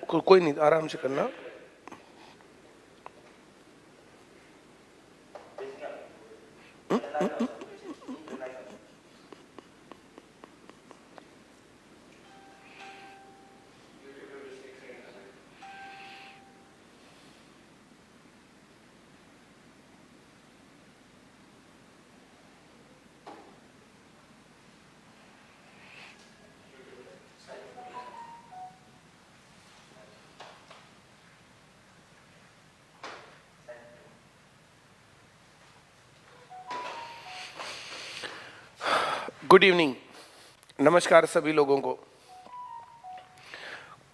कोई नहीं, आराम से करना। गुड इवनिंग, नमस्कार सभी लोगों को।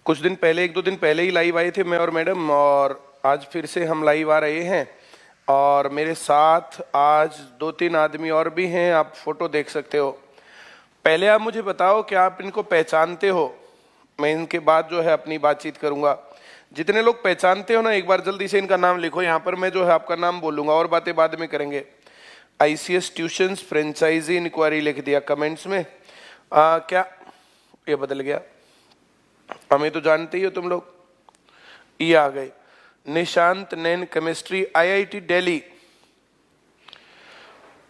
कुछ दिन पहले, एक दो दिन पहले ही लाइव आए थे मैं और मैडम, और आज फिर से हम लाइव आ रहे हैं। और मेरे साथ आज 2-3 आदमी और भी हैं, आप फोटो देख सकते हो। पहले आप मुझे बताओ कि आप इनको पहचानते हो? मैं इनके बाद जो है अपनी बातचीत करूंगा। जितने लोग पहचानते हो ना, एक बार जल्दी से इनका नाम लिखो। यहाँ पर मैं जो है आपका नाम बोलूंगा और बातें बाद में करेंगे। ICS ट्यूशंस फ्रेंचाइजी इंक्वायरी लिख दिया कमेंट्स में। क्या ये बदल गया? हमें तो जानते ही हो तुम लोग। ये आ गए निशांत नैन केमिस्ट्री IIT दिल्ली।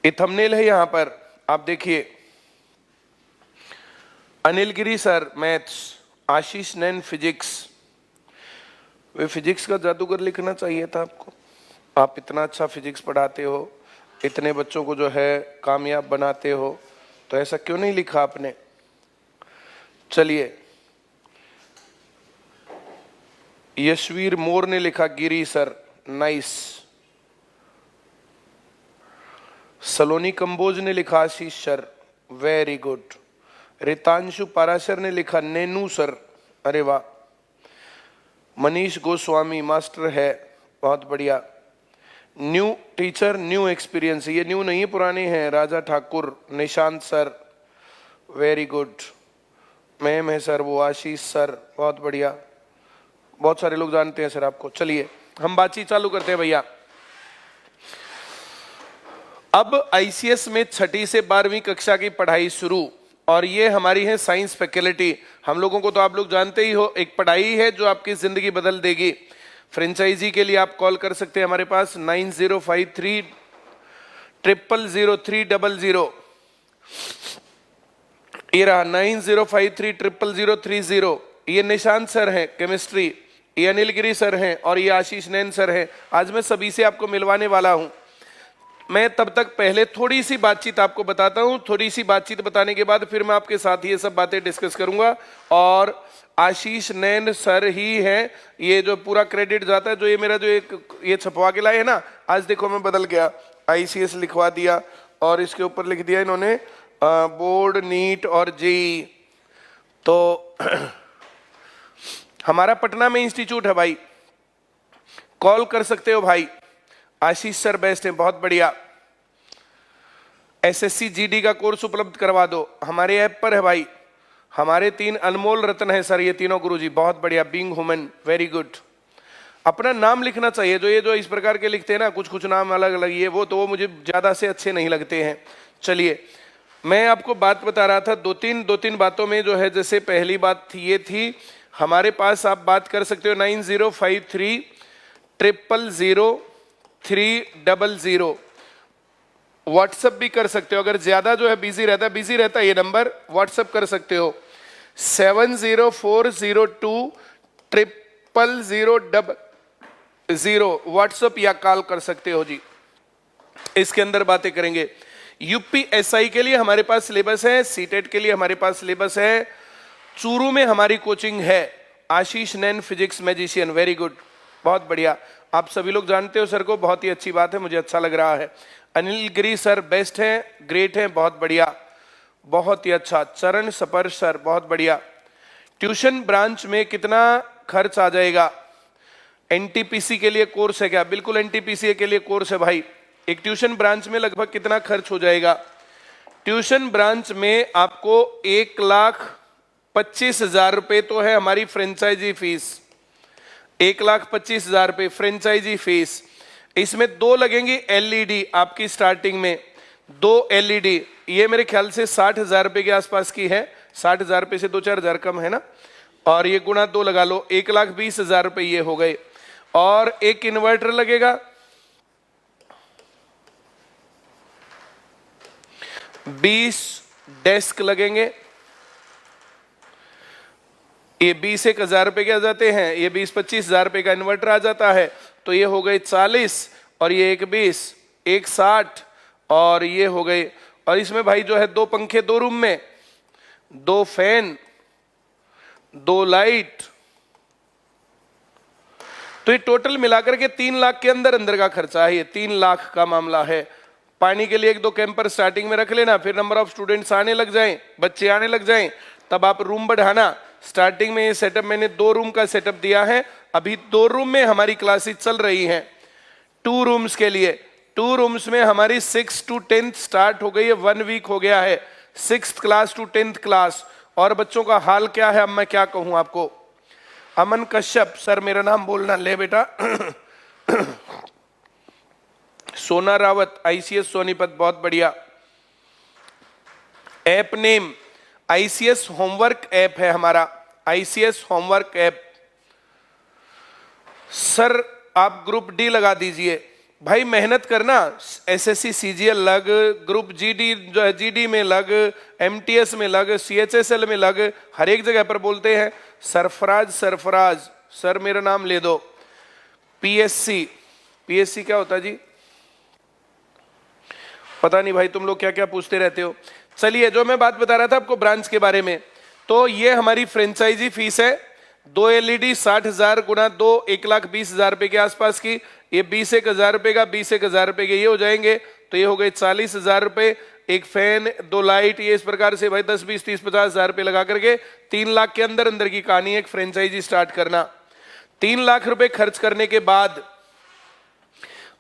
ये थंबनेल है यहाँ पर, आप देखिए। अनिल गिरी सर मैथ्स, आशीष नैन फिजिक्स। वे फिजिक्स का जादूगर लिखना चाहिए था आपको। आप इतना अच्छा फिजिक्स पढ़ाते हो, इतने बच्चों को जो है कामयाब बनाते हो, तो ऐसा क्यों नहीं लिखा आपने? चलिए, यशवीर मोर ने लिखा गिरी सर, नाइस। सलोनी कंबोज ने लिखा Ashish sir, very good. Ritanshu Parashar ने लिखा नेनू सर, अरे वाह। मनीष गोस्वामी मास्टर है, बहुत बढ़िया। न्यू टीचर न्यू एक्सपीरियंस, ये न्यू नहीं पुराने हैं। Raja Thakur, Nishant sir, very good. Ma'am है सर वो, आशीष सर, बहुत बढ़िया। बहुत सारे लोग जानते हैं सर आपको। चलिए हम बातचीत चालू करते हैं भैया। अब ICS में 6ठी से 12वीं कक्षा की पढ़ाई शुरू, और ये हमारी है साइंस फैकल्टी। हम लोगों को तो आप लोग जानते ही हो, एक पढ़ाई है जो आपकी जिंदगी बदल देगी। फ्रेंचाइजी के लिए आप कॉल कर सकते हैं हमारे पास 9053000300। ये रहा 9053000300। ये निशांत सर हैं केमिस्ट्री, ये अनिल गिरी सर हैं, और ये आशीष नैन सर हैं। आज मैं सभी से आपको मिलवाने वाला हूं। मैं तब तक पहले थोड़ी सी बातचीत आपको बताता हूं। थोड़ी सी बातचीत बताने के बाद फिर मैं आपके साथ ये सब बातें डिस्कस करूंगा। और आशीष नैन सर ही हैं, ये जो पूरा क्रेडिट जाता है। जो ये मेरा जो एक ये छपवा के लाए है ना, आज देखो मैं बदल गया, ICS लिखवा दिया और इसके ऊपर लिख दिया इन्होंने बोर्ड, नीट और JEE। तो हमारा पटना में इंस्टीट्यूट है भाई, कॉल कर सकते हो भाई। आशीष सर बेस्ट है, बहुत बढ़िया। SSC GD का कोर्स उपलब्ध करवा दो, हमारे ऐप पर है भाई। हमारे 3 अनमोल रत्न है सर, ये तीनों गुरुजी, बहुत बढ़िया। Being human, very good. अपना नाम लिखना चाहिए। जो ये जो इस प्रकार के लिखते हैं ना, कुछ कुछ नाम अलग अलग, ये वो, तो वो मुझे ज्यादा से अच्छे नहीं लगते हैं। चलिए मैं आपको बात बता रहा था, दो तीन बातों में जो है। जैसे पहली बात थी, ये थी हमारे पास, आप बात कर सकते हो 9053000300। व्हाट्सएप भी कर सकते हो, अगर ज्यादा जो है बिजी रहता है ये नंबर, व्हाट्सएप कर सकते हो 7040020000। व्हाट्सएप या कॉल कर सकते हो जी। इसके अंदर बातें करेंगे। UPSI के लिए हमारे पास सिलेबस है, CTET के लिए हमारे पास सिलेबस है। चूरू में हमारी कोचिंग है, आशीष नैन फिजिक्स मैजिशियन, वेरी गुड, बहुत बढ़िया। आप सभी लोग जानते हो सर को, बहुत ही अच्छी बात है, मुझे अच्छा लग रहा है। अनिल गिरी सर बेस्ट हैं, ग्रेट हैं, बहुत बढ़िया, बहुत ही अच्छा। चरण सपर सर, बहुत बढ़िया। ट्यूशन ब्रांच में कितना खर्च आ जाएगा? NTPC के लिए कोर्स है क्या? बिल्कुल NTPC के लिए कोर्स है भाई। एक ट्यूशन ब्रांच में लगभग कितना खर्च हो जाएगा? ट्यूशन ब्रांच में आपको 1,25,000 रुपए तो है हमारी फ्रेंचाइजी फीस। 1,25,000 रुपए फ्रेंचाइजी फीस। इसमें 2 लगेंगी LED आपकी स्टार्टिंग में, 2 LED। ये मेरे ख्याल से 60,000 रुपए के आसपास की है, 60,000 रुपए से 2-4 हज़ार कम है ना। और ये गुणा 2 लगा लो, 1,20,000 रुपए ये हो गए। और एक इन्वर्टर लगेगा, 20 डेस्क लगेंगे, ये 20,000 रुपए के आ जाते हैं, ये 20-25,000 रुपए का इन्वर्टर आ जाता है, तो ये हो गए 40 और ये 1,20, 1,60 और ये हो गए। और इसमें भाई जो है 2 पंखे 2 रूम में, 2 फैन, 2 लाइट, तो ये टोटल मिलाकर के 3 लाख के अंदर अंदर का खर्चा है। ये 3 लाख का मामला है। पानी के लिए 1-2 कैंपर स्टार्टिंग में रख लेना, फिर नंबर ऑफ स्टूडेंट्स आने लग जाएं, बच्चे आने लग जाएं, तब आप रूम बढ़ाना। स्टार्टिंग में ये सेटअप मैंने 2 रूम का सेटअप दिया है, अभी 2 रूम में हमारी क्लासेस चल रही हैं। 2 रूम्स के लिए 2 रूम्स में हमारी 6 to 10th स्टार्ट हो गई है, 1 वीक हो गया है, 6th class to 10th class. और बच्चों का हाल क्या है अब मैं क्या कहूं आपको। अमन कश्यप सर मेरा नाम बोलना, ले बेटा। सोना रावत आईसीएस सोनीपत, बहुत बढ़िया। App name ICS homework app है हमारा, आईसीएस होमवर्क ऐप। सर आप ग्रुप डी लगा दीजिए। भाई मेहनत करना, एसएससी सीजीएल लग, ग्रुप जीडी जो है जीडी में लग, एमटीएस में लग, सीएचएसएल में लग, हर एक जगह पर बोलते हैं सरफराज सरफराज, सर मेरा नाम ले दो। पीएससी, पीएससी क्या होता है जी, पता नहीं भाई, तुम लोग क्या क्या पूछते रहते हो। चलिए जो मैं बात बता रहा था आपको ब्रांच के बारे में, तो ये हमारी फ्रेंचाइजी फीस है। 2 एलईडी 60,000 गुना 2, 1,20,000 रुपए के आसपास की। ये 21,000 रुपए का, 21,000 रुपए के ये हो जाएंगे, तो ये हो गए 40,000 रुपए। एक फैन, 2 लाइट, ये इस प्रकार से भाई 10, 20, 30, 50,000 रुपए लगा करके 3 लाख के अंदर अंदर की कहानी है एक फ्रेंचाइजी स्टार्ट करना। 3 लाख रुपए खर्च करने के बाद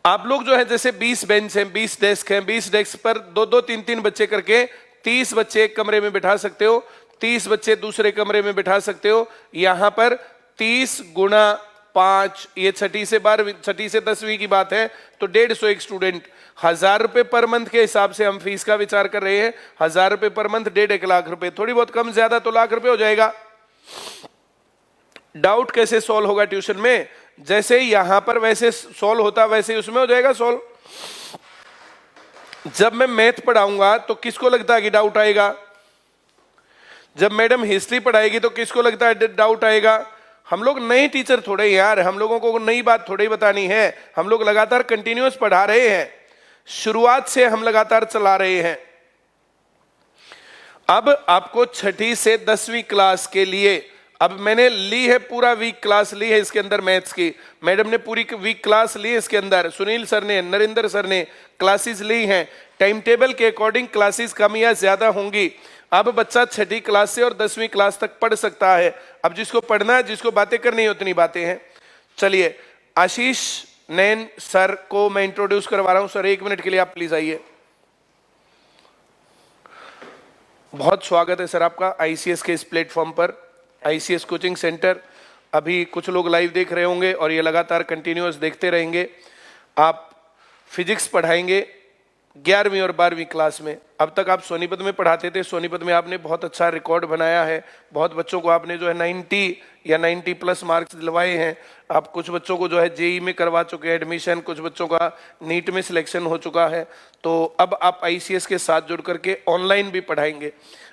आप लोग जो है जैसे 20 बेंच हैं, 20 डेस्क हैं, 20 डेस्क पर 2-2, 3-3 बच्चे करके 30 बच्चे एक कमरे में बिठा सकते हो, 30 बच्चे दूसरे कमरे में बिठा सकते हो। यहां पर 30 गुणा 5, ये 6ठी से 12वीं, 6ठी से 10वीं की बात है, तो 150 एक स्टूडेंट। 1,000 रुपए पर मंथ के हिसाब से हम फीस का विचार कर रहे हैं। 1,000 रुपए पर मंथ, 1.5 लाख रुपए, थोड़ी बहुत कम ज्यादा तो लाख रुपए हो जाएगा। डाउट कैसे सॉल्व होगा ट्यूशन में, जैसे यहां पर वैसे सॉल्व होता वैसे ही उसमें हो जाएगा सॉल्व। जब मैं मैथ पढ़ाऊंगा तो किसको लगता है कि डाउट आएगा, जब मैडम हिस्ट्री पढ़ाएगी तो किसको लगता है डाउट आएगा। हम लोग नए टीचर थोड़े यार, हम लोगों को नई बात थोड़ी बतानी है, हम लोग लगातार कंटिन्यूअस पढ़ा रहे हैं, शुरुआत से हम लगातार चला रहे हैं। अब आपको 6ठी से 10वीं क्लास के लिए, अब मैंने ली है पूरा वीक क्लास ली है इसके अंदर मैथ्स की, मैडम ने पूरी वीक क्लास ली है इसके अंदर, सुनील सर ने, नरेंद्र सर ने क्लासेस ली हैं। टाइम टेबल के अकॉर्डिंग क्लासेस कम या ज्यादा होंगी। अब बच्चा 6ठी क्लास से और 10वीं क्लास तक पढ़ सकता है। अब जिसको पढ़ना है, जिसको बातें करनी है, उतनी बातें हैं। चलिए आशीष नैन सर को मैं इंट्रोड्यूस करवा रहा हूं। सर 1 मिनट के लिए आप प्लीज आइए। बहुत स्वागत है सर आपका आईसीएस के इस प्लेटफॉर्म पर, आईसीएस कोचिंग सेंटर। अभी कुछ लोग लाइव देख रहे होंगे और ये लगातार कंटिन्यूअस देखते रहेंगे। आप फिजिक्स पढ़ाएंगे 11वीं और 12वीं क्लास में। अब तक आप सोनीपत में पढ़ाते थे, सोनीपत में आपने बहुत अच्छा रिकॉर्ड बनाया है, बहुत बच्चों को आपने जो है 90 या 90+ मार्क्स दिलवाए हैं। आप कुछ बच्चों को जो है जेई में करवा चुके हैं एडमिशन, कुछ बच्चों का नीट में सिलेक्शन हो चुका है। तो अब आप आईसीएस के साथ जुड़ करके ऑनलाइन भी पढ़ाएंगे।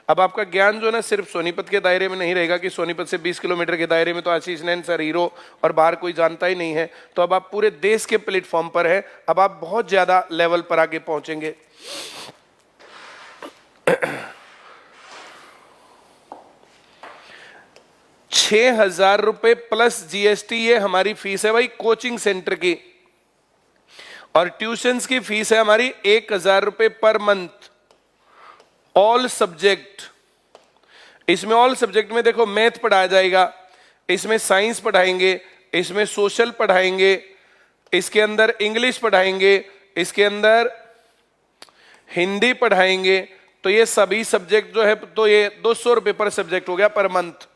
अब आपका ज्ञान जो है ना सिर्फ सोनीपत के दायरे में नहीं रहेगा कि सोनीपत से 20 किलोमीटर के दायरे में तो आशीष नैन सर हीरो और बाहर कोई जानता ही नहीं है। तो अब आप पूरे देश के प्लेटफॉर्म पर है, अब आप बहुत ज्यादा लेवल पर आगे पहुंचेंगे। 6,000 रुपए प्लस जीएसटी ये हमारी फीस है भाई कोचिंग सेंटर की, और ट्यूशंस की फीस है हमारी 1,000 रुपए पर मंथ। ऑल सब्जेक्ट, इसमें ऑल सब्जेक्ट में देखो मैथ पढ़ाया जाएगा, इसमें साइंस पढ़ाएंगे, इसमें सोशल पढ़ाएंगे, इसके अंदर इंग्लिश पढ़ाएंगे, इसके अंदर हिंदी पढ़ाएंगे। तो ये सभी सब्जेक्ट जो है तो ये 200 रुपए पर सब्जेक्ट हो गया पर मंथ।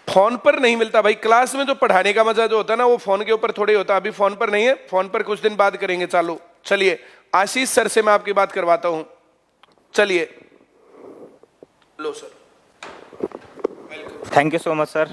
फोन पर नहीं मिलता भाई, क्लास में जो पढ़ाने का मजा जो होता है ना वो फोन के ऊपर थोड़ी होता। अभी फोन पर नहीं है, फोन पर कुछ दिन बाद करेंगे चालू। चलिए आशीष सर से मैं आपकी बात करवाता हूं। चलिए लो sir. Thank you so much sir.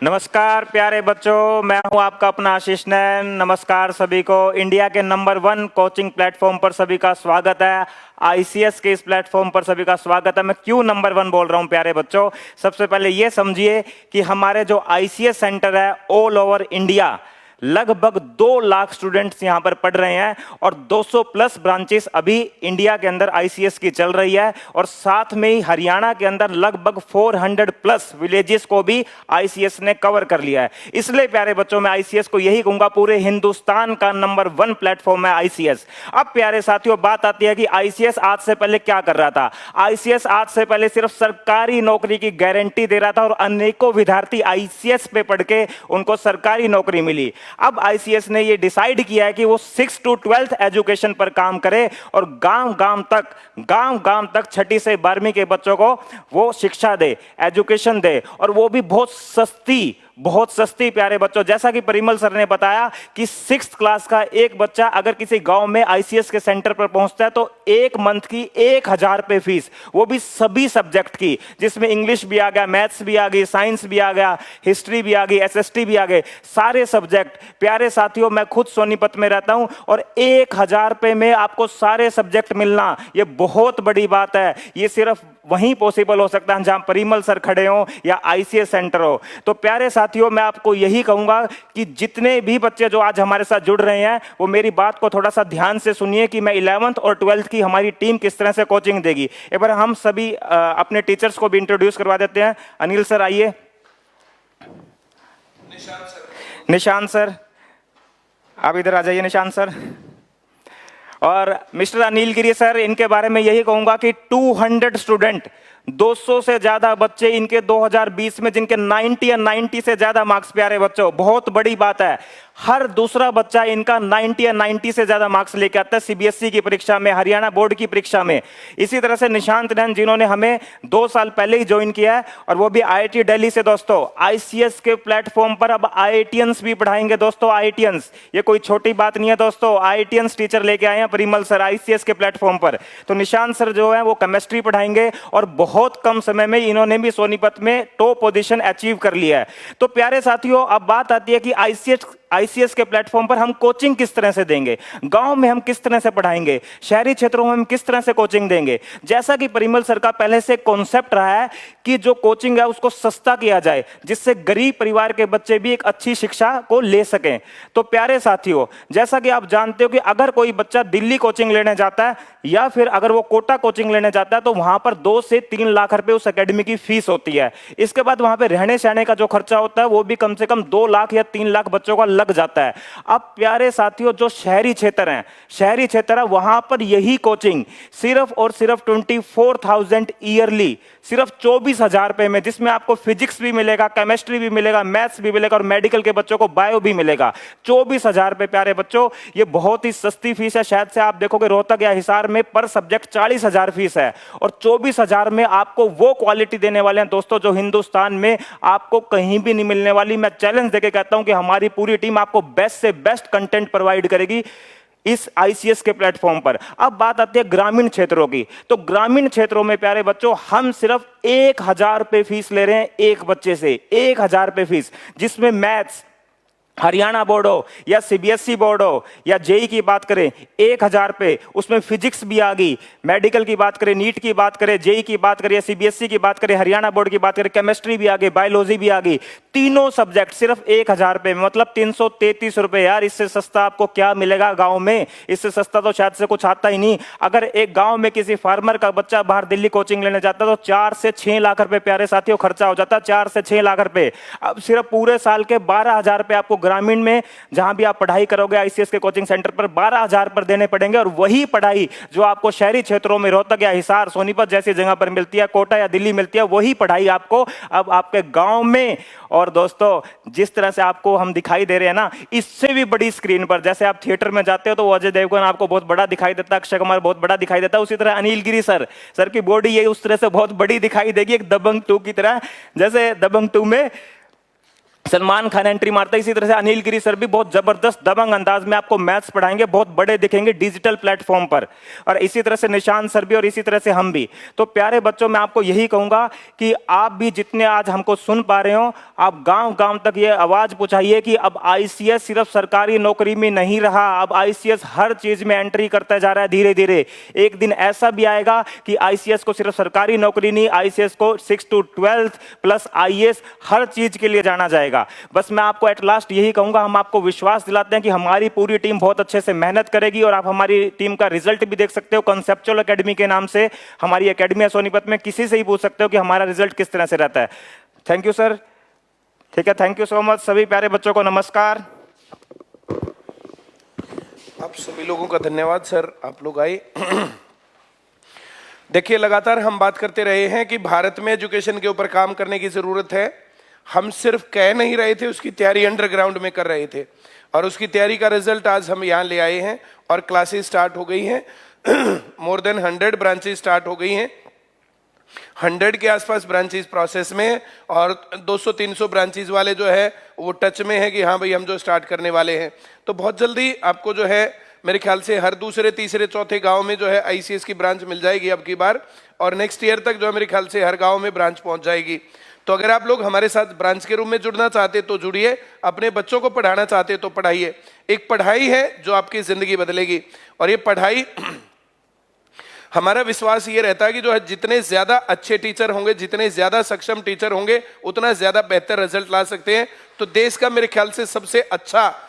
नमस्कार प्यारे बच्चों, मैं हूं आपका अपना आशीष नैन। नमस्कार सभी को। इंडिया के नंबर 1 कोचिंग प्लेटफॉर्म पर सभी का स्वागत है। आईसीएस के इस प्लेटफॉर्म पर सभी का स्वागत है। मैं क्यों नंबर 1 बोल रहा हूं प्यारे बच्चों, सबसे पहले ये समझिए कि हमारे जो आईसीएस सेंटर है ऑल ओवर इंडिया, लगभग 2 लाख स्टूडेंट्स यहां पर पढ़ रहे हैं और 200 प्लस ब्रांचेस अभी इंडिया के अंदर आईसीएस की चल रही है। और साथ में ही हरियाणा के अंदर लगभग 400 प्लस विलेजेस को भी आईसीएस ने कवर कर लिया है। इसलिए प्यारे बच्चों, मैं आईसीएस को यही कहूंगा, पूरे हिंदुस्तान का नंबर 1 प्लेटफॉर्म है आईसीएस। अब प्यारे साथियों, बात आती है कि आईसीएस आज से पहले क्या कर रहा था। आईसीएस आज से पहले सिर्फ सरकारी नौकरी की गारंटी दे रहा था और अनेकों विद्यार्थी आईसीएस पे पढ़ के उनको सरकारी नौकरी मिली। अब आईसीएस ने यह डिसाइड किया है कि वो 6 to 12th एजुकेशन पर काम करे और गांव-गांव तक 6ठी से 12वीं के बच्चों को वो शिक्षा दे, एजुकेशन दे, और वो भी बहुत सस्ती प्यारे बच्चों। जैसा कि परिमल सर ने बताया कि 6th क्लास का एक बच्चा अगर किसी गांव में आईसीएस के सेंटर पर पहुंचता है तो 1 मंथ की 1000 रुपए फीस, वो भी सभी सब्जेक्ट की, जिसमें इंग्लिश भी आ गया, मैथ्स भी आ गई, साइंस भी आ गया, हिस्ट्री भी आ गई, एसएसटी भी आ गए, सारे सब्जेक्ट। प्यारे साथियों, मैं खुद सोनीपत में रहता हूं और 1000 रुपए में आपको सारे सब्जेक्ट मिलना, ये बहुत बड़ी बात है। ये सिर्फ वहीं पॉसिबल हो सकता है जहां परिमल सर खड़े हो या आईसीएस सेंटर हो। तो प्यारे साथियों, मैं आपको यही कहूंगा कि जितने भी बच्चे जो आज हमारे साथ जुड़ रहे हैं, वो मेरी बात को थोड़ा सा ध्यान से सुनिए कि मैं 11th और 12th की हमारी टीम किस तरह से कोचिंग देगी। एक बार हम सभी अपने टीचर्स को भी इंट्रोड्यूस करवा देते हैं। अनिल सर आइए, निशांत सर आप इधर आ जाइए, निशांत सर, और मिस्टर अनिल गिरी सर। इनके बारे में यही कहूंगा कि 200 स्टूडेंट, 200 से ज्यादा बच्चे इनके 2020 में जिनके 90 या 90 से ज्यादा मार्क्स, प्यारे बच्चों बहुत बड़ी बात है। हर दूसरा बच्चा इनका 90 या 90 से ज्यादा मार्क्स लेके आता है सीबीएसई की परीक्षा में, हरियाणा बोर्ड की परीक्षा में। इसी तरह से निशांत नैन, जिन्होंने हमें 2 साल पहले ही ज्वाइन किया है, और वो भी आईआईटी दिल्ली से। दोस्तों आईसीएस के प्लेटफॉर्म पर अब आईआईटियंस भी पढ़ाएंगे। दोस्तों आईआईटियंस, ये कोई छोटी बात नहीं है दोस्तों। आईआईटियंस टीचर लेके आए हैं परिमल सर आईसीएस के प्लेटफॉर्म पर। तो निशांत सर जो है वो केमिस्ट्री पढ़ाएंगे और बहुत कम समय में इन्होंने भी सोनीपत में टॉप पोजीशन अचीव कर लिया है। तो प्यारे साथियों, अब बात आती है कि आईसीएस के प्लेटफॉर्म पर हम कोचिंग किस तरह से देंगे, गांव में हम किस तरह से पढ़ाएंगे, शहरी क्षेत्रों में हम किस तरह से कोचिंग देंगे। जैसा कि परिमल सर का पहले से कॉन्सेप्ट रहा है कि जो कोचिंग है उसको सस्ता किया जाए, जिससे गरीब परिवार के बच्चे भी एक अच्छी शिक्षा को ले सकें। तो प्यारे साथियों, जैसा कि आप जानते हो कि अगर कोई बच्चा दिल्ली कोचिंग लेने जाता है या फिर अगर वो कोटा कोचिंग लेने जाता है तो वहां पर 2 से 3 लाख रुपए उस एकेडमी की फीस होती है। इसके बाद वहां पर रहने सहने का जो खर्चा होता है वो भी कम से कम 2 लाख या 3 लाख बच्चों का लग जाता है। अब प्यारे साथियों, जो शहरी क्षेत्र है वहां पर यही कोचिंग सिर्फ और सिर्फ 24,000 ईयरली, सिर्फ 24,000 रुपए में, जिसमें आपको फिजिक्स भी मिलेगा, केमिस्ट्री भी मिलेगा, मैथ्स भी मिलेगा और मेडिकल के बच्चों को बायो भी मिलेगा। 24,000 रुपए प्यारे बच्चों, ये बहुत ही सस्ती फीस है। शायद से आप देखोगे रोहतक या हिसार में पर सब्जेक्ट 40,000 फीस है, और 24,000 में आपको वो क्वालिटी देने वाले हैं दोस्तों जो हिंदुस्तान में आपको कहीं भी नहीं मिलने वाली। मैं चैलेंज देके कहता हूं कि हमारी पूरी टीम आपको बेस्ट से बेस्ट कंटेंट प्रोवाइड करेगी इस आईसीएस के प्लेटफॉर्म पर। अब बात आती है ग्रामीण क्षेत्रों की। तो ग्रामीण क्षेत्रों में प्यारे बच्चों हम सिर्फ 1000 रुपए फीस ले रहे हैं एक बच्चे से, 1000 रुपए फीस, जिसमें मैथ्स हरियाणा बोर्ड हो या सीबीएसई बोर्ड हो या जेई की बात करें 1000 रुपए, उसमें फिजिक्स भी आ गई, मेडिकल की बात करें, नीट की बात करें, जेई की बात करें, सीबीएसई की बात करें, हरियाणा बोर्ड की बात करें, केमिस्ट्री भी आ गई, बायोलॉजी भी आ गई, तीनों सब्जेक्ट सिर्फ 1000 रुपए में, मतलब 333 रुपए। यार इससे सस्ता आपको क्या मिलेगा गांव में, इससे सस्ता तो शायद से कुछ आता ही नहीं। अगर एक गांव में किसी फार्मर का बच्चा बाहर दिल्ली कोचिंग लेने जाता तो 4 से 6 लाख रुपए प्यारे साथियों खर्चा हो जाता, 4 से 6 लाख रुपए। अब सिर्फ पूरे साल के 12,000 रुपए आपको ग्रामीण में जहां भी आप पढ़ाई करोगे आईसीएस के कोचिंग सेंटर पर 12,000 पर देने पड़ेंगे। और वही पढ़ाई जो आपको शहरी क्षेत्रों में रोहतक या हिसार, सोनीपत जैसी जगह पर मिलती है, कोटा या दिल्ली मिलती है, वही पढ़ाई आपको अब आपके गांव में। और दोस्तों जिस तरह से आपको हम दिखाई दे रहे हैं ना, इससे भी बड़ी स्क्रीन पर, जैसे आप थिएटर में जाते हो तो अजय देवगन आपको बहुत बड़ा दिखाई देता है, अक्षय कुमार बहुत बड़ा दिखाई देता है, उसी तरह अनिल गिरी सर की बॉडी ये उस तरह से बहुत बड़ी दिखाई देगी, एक दबंग 2 की तरह। जैसे दबंग 2 में सलमान खान एंट्री मारता है, इसी तरह से अनिल गिरी सर भी बहुत जबरदस्त दबंग अंदाज में आपको मैथ्स पढ़ाएंगे, बहुत बड़े दिखेंगे डिजिटल प्लेटफॉर्म पर। और इसी तरह से निशांत सर भी और इसी तरह से हम भी। तो प्यारे बच्चों, मैं आपको यही कहूंगा कि आप भी जितने आज हमको सुन पा रहे हो, आप गांव गांव तक ये आवाज पहुंचाइए कि अब आईसीएस सिर्फ सरकारी नौकरी में नहीं रहा, अब आईसीएस हर चीज में एंट्री करता जा रहा है धीरे धीरे। एक दिन ऐसा भी आएगा कि आईसीएस को सिर्फ सरकारी नौकरी नहीं, आईसीएस को 6 to 12 प्लस आईएएस हर चीज के लिए जाना जाएगा। बस मैं आपको एट लास्ट यही कहूंगा, हम आपको विश्वास दिलाते हैं कि हमारी पूरी टीम बहुत अच्छे से मेहनत करेगी और आप हमारी टीम का रिजल्ट भी देख सकते हो। कंसेप्चुअल एकेडमी के नाम से हमारी एकेडमी है सोनीपत में, किसी से ही पूछ सकते हो कि हमारा रिजल्ट किस तरह से रहता है। Thank you sir. ठीक है, थैंक यू सो मच। सभी प्यारे बच्चों को नमस्कार। आप सभी लोगों का धन्यवाद सर, आप लोग आए। देखिए, लगातार हम बात करते रहे हैं कि भारत में एजुकेशन के ऊपर काम करने की जरूरत है। हम सिर्फ कह नहीं रहे थे, उसकी तैयारी अंडरग्राउंड में कर रहे थे और उसकी तैयारी का रिजल्ट आज हम यहाँ ले आए हैं और क्लासेस स्टार्ट हो गई हैं। मोर देन 100 ब्रांचेस स्टार्ट हो गई हैं, 100 के आसपास ब्रांचेस प्रोसेस में है और 200-300 ब्रांचेस वाले जो है वो टच में है कि हाँ भाई हम जो स्टार्ट करने वाले हैं। तो बहुत जल्दी आपको जो है मेरे ख्याल से हर दूसरे तीसरे चौथे गांव में जो है आईसीएस की ब्रांच मिल जाएगी अब की बार, और नेक्स्ट ईयर तक जो है मेरे ख्याल से हर गांव में ब्रांच पहुंच जाएगी। तो अगर आप लोग हमारे साथ ब्रांच के रूप में जुड़ना चाहते तो जुड़िए, अपने बच्चों को पढ़ाना चाहते तो पढ़ाइए। एक पढ़ाई है जो आपकी जिंदगी बदलेगी और ये पढ़ाई हमारा विश्वास ये रहता है कि जो है जितने ज्यादा अच्छे टीचर होंगे, जितने ज्यादा सक्षम टीचर होंगे, उतना ज्यादा बेहतर रिजल्ट ला सकते हैं। तो देश का मेरे ख्याल से सबसे अच्छा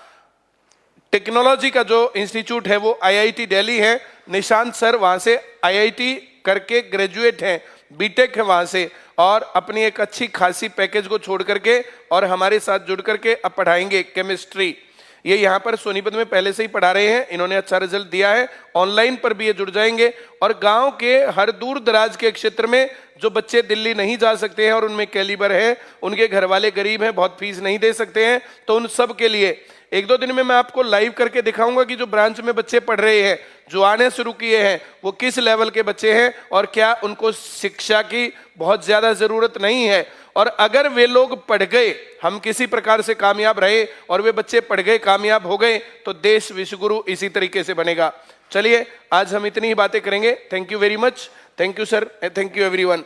टेक्नोलॉजी का जो इंस्टीट्यूट है वो आईआईटी दिल्ली है। निशांत सर वहां से आईआईटी करके ग्रेजुएट हैं, बीटेक है वहां से, और अपनी एक अच्छी खासी पैकेज को छोड़ करके और हमारे साथ जुड़ करके अब पढ़ाएंगे केमिस्ट्री। ये यहाँ पर सोनीपत में पहले से ही पढ़ा रहे हैं, इन्होंने अच्छा रिजल्ट दिया है। ऑनलाइन पर भी ये जुड़ जाएंगे और गांव के हर दूर दराज के क्षेत्र में जो बच्चे दिल्ली नहीं जा सकते हैं और उनमें कैलिबर है, उनके घर वाले गरीब हैं, बहुत फीस नहीं दे सकते हैं, तो उन सब के लिए 1-2 दिन में मैं आपको लाइव करके दिखाऊंगा कि जो ब्रांच में बच्चे पढ़ रहे हैं, जो आने शुरू किए हैं, वो किस लेवल के बच्चे हैं और क्या उनको शिक्षा की बहुत ज्यादा जरूरत नहीं है। और अगर वे लोग पढ़ गए, हम किसी प्रकार से कामयाब रहे और वे बच्चे पढ़ गए, कामयाब हो गए, तो देश विश्वगुरु इसी तरीके से बनेगा। चलिए, आज हम इतनी ही बातें करेंगे। Thank you very much. Thank you sir, thank you everyone.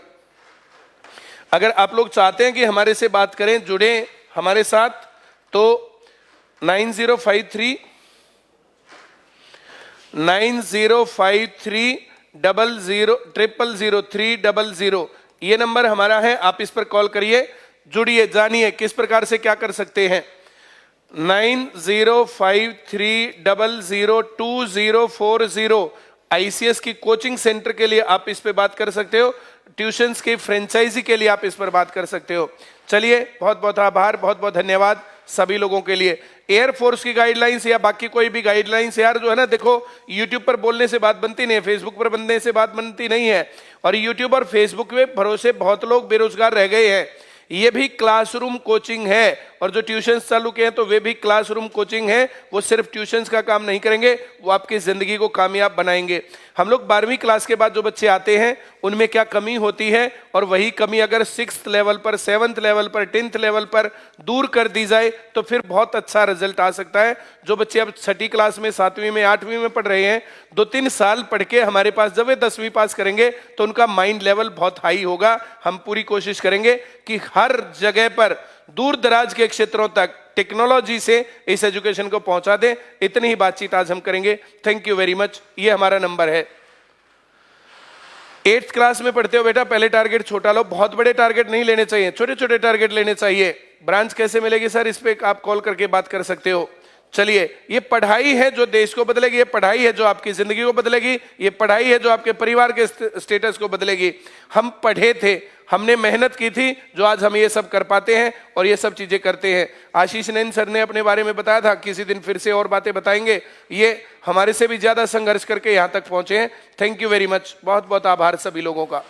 अगर आप लोग चाहते हैं कि हमारे से बात करें, जुड़े हमारे साथ, तो 9053000300 ये नंबर हमारा है, आप इस पर कॉल करिए, जुड़िए, जानिए किस प्रकार से क्या कर सकते हैं। 9053002040 आईसीएस की कोचिंग सेंटर के लिए आप इस पे बात कर सकते हो, ट्यूशंस की फ्रेंचाइजी के लिए आप इस पर बात कर सकते हो। चलिए, बहुत बहुत आभार, बहुत बहुत धन्यवाद सभी लोगों के लिए। एयरफोर्स की गाइडलाइंस या बाकी कोई भी गाइडलाइंस यार जो है ना, देखो यूट्यूब पर बोलने से बात बनती नहीं है, फेसबुक पर बनने से बात बनती नहीं है, और यूट्यूब और फेसबुक पे भरोसे बहुत लोग बेरोजगार रह गए हैं। ये भी क्लासरूम कोचिंग है, और जो ट्यूशंस चालू किए हैं तो वे भी क्लासरूम कोचिंग है। वो सिर्फ ट्यूशंस का काम नहीं करेंगे, वो आपकी जिंदगी को कामयाब बनाएंगे। हम लोग 12वीं क्लास के बाद जो बच्चे आते हैं उनमें क्या कमी होती है, और वही कमी अगर 6th लेवल पर, 7th लेवल पर, 10th लेवल पर दूर कर दी जाए तो फिर बहुत अच्छा रिजल्ट आ सकता है। जो बच्चे अब 6ठी क्लास में, 7वीं में, 8वीं में पढ़ रहे हैं, 2-3 साल पढ़ के हमारे पास जब वे 10वीं पास करेंगे तो उनका माइंड लेवल बहुत हाई होगा। हम पूरी कोशिश करेंगे कि हर जगह पर, दूर दराज के क्षेत्रों तक टेक्नोलॉजी से इस एजुकेशन को पहुंचा दें। इतनी ही बातचीत आज हम करेंगे। Thank you very much. ये हमारा नंबर है। 8th क्लास में पढ़ते हो बेटा, पहले टारगेट छोटा लो, बहुत बड़े टारगेट नहीं लेने चाहिए, छोटे छोटे टारगेट लेने चाहिए। ब्रांच कैसे मिलेगी सर, इस पे आप कॉल करके बात कर सकते हो। चलिए, ये पढ़ाई है जो देश को बदलेगी, ये पढ़ाई है जो आपकी जिंदगी को बदलेगी, ये पढ़ाई है जो आपके परिवार के स्टेटस को बदलेगी। हम पढ़े थे, हमने मेहनत की थी, जो आज हम ये सब कर पाते हैं और ये सब चीजें करते हैं। आशीष नैन सर ने अपने बारे में बताया था, किसी दिन फिर से और बातें बताएंगे। ये हमारे से भी ज्यादा संघर्ष करके यहाँ तक पहुंचे हैं। थैंक यू वेरी मच, बहुत बहुत आभार सभी लोगों का।